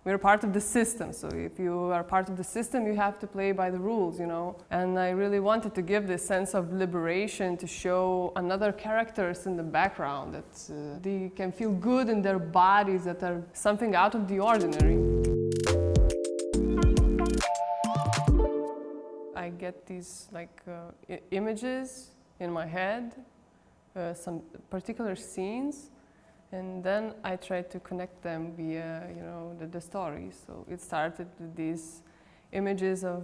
we're part of the system. So if you are part of the system, you have to play by the rules, you know. And I really wanted to give this sense of liberation, to show another characters in the background, that they can feel good in their bodies, that are something out of the ordinary. I get these images in my head, some particular scenes, and then I try to connect them via, you know, the story. So it started with these images of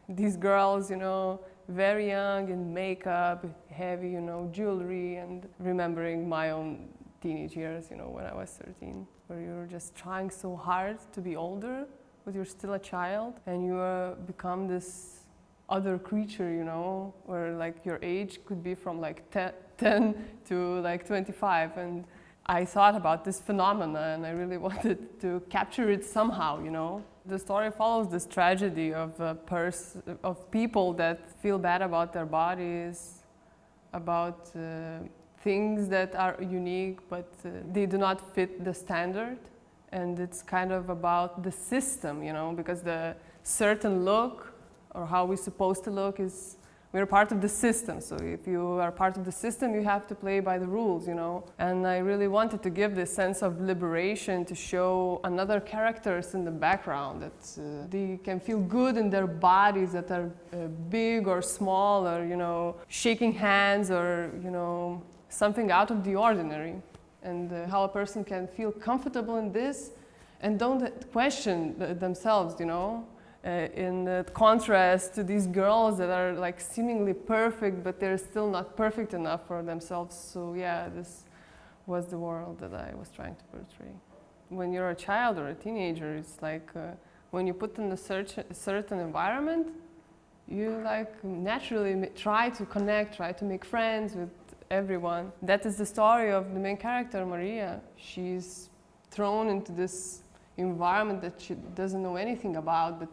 these girls, you know, very young, in makeup, heavy, you know, jewelry, and remembering my own teenage years, you know, when I was 13, where you're just trying so hard to be older, but you're still a child, and you become this other creature, you know, where like your age could be from like 10 to like 25. And I thought about this phenomena, and I really wanted to capture it somehow, you know. The story follows this tragedy of people that feel bad about their bodies, about things that are unique, but they do not fit the standard. And it's kind of about the system, you know, because the certain look, or how we're supposed to look, is we're part of the system. So if you are part of the system, you have to play by the rules, you know. And I really wanted to give this sense of liberation, to show another characters in the background, that they can feel good in their bodies, that are big or small, or, you know, shaking hands, or, you know, something out of the ordinary. And how a person can feel comfortable in this and don't question themselves, you know. In contrast to these girls that are like seemingly perfect, but they're still not perfect enough for themselves. So yeah, this was the world that I was trying to portray. When you're a child or a teenager, it's like when you put in a certain environment, you like naturally try to connect, try to make friends with everyone. That is the story of the main character, Maria. She's thrown into this environment that she doesn't know anything about, but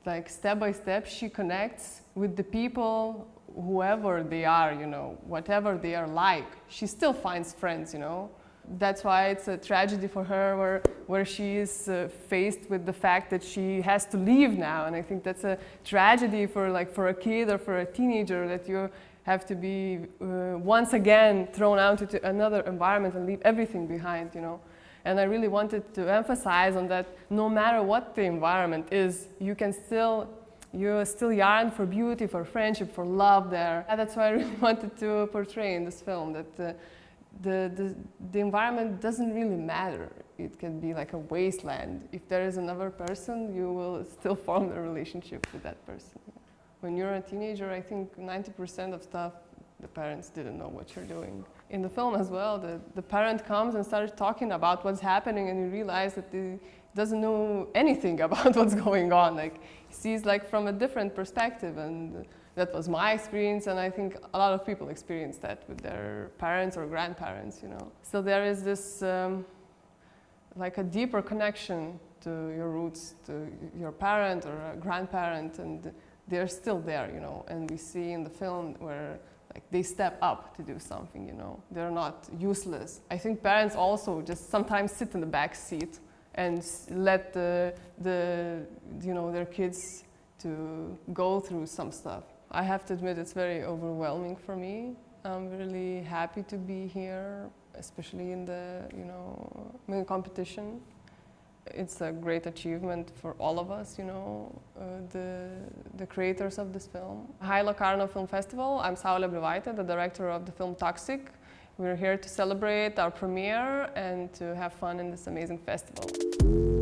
like step by step she connects with the people, whoever they are, you know, whatever they are like. She still finds friends, you know. That's why it's a tragedy for her, where she is faced with the fact that she has to leave now. And I think that's a tragedy for a kid or for a teenager, that you have to be once again thrown out into another environment and leave everything behind, you know. And I really wanted to emphasize on that no matter what the environment is, you still yearn for beauty, for friendship, for love there. And that's why I really wanted to portray in this film, that the environment doesn't really matter. It can be like a wasteland. If there is another person, you will still form a relationship with that person. When you're a teenager, I think 90% of stuff, the parents didn't know what you're doing. In the film as well, the parent comes and starts talking about what's happening, and you realize that he doesn't know anything about what's going on. Like, he sees like from a different perspective, and that was my experience, and I think a lot of people experience that with their parents or grandparents, you know. So there is this like a deeper connection to your roots, to your parent or a grandparent, and they're still there, you know. And we see in the film where like they step up to do something, you know. They're not useless. I think parents also just sometimes sit in the back seat and let you know, their kids to go through some stuff. I have to admit, it's very overwhelming for me. I'm really happy to be here, especially in the, you know, main competition. It's a great achievement for all of us, you know, the creators of this film. Hi Locarno Film Festival, I'm Saulė Bliuvaitė, the director of the film Toxic. We're here to celebrate our premiere and to have fun in this amazing festival.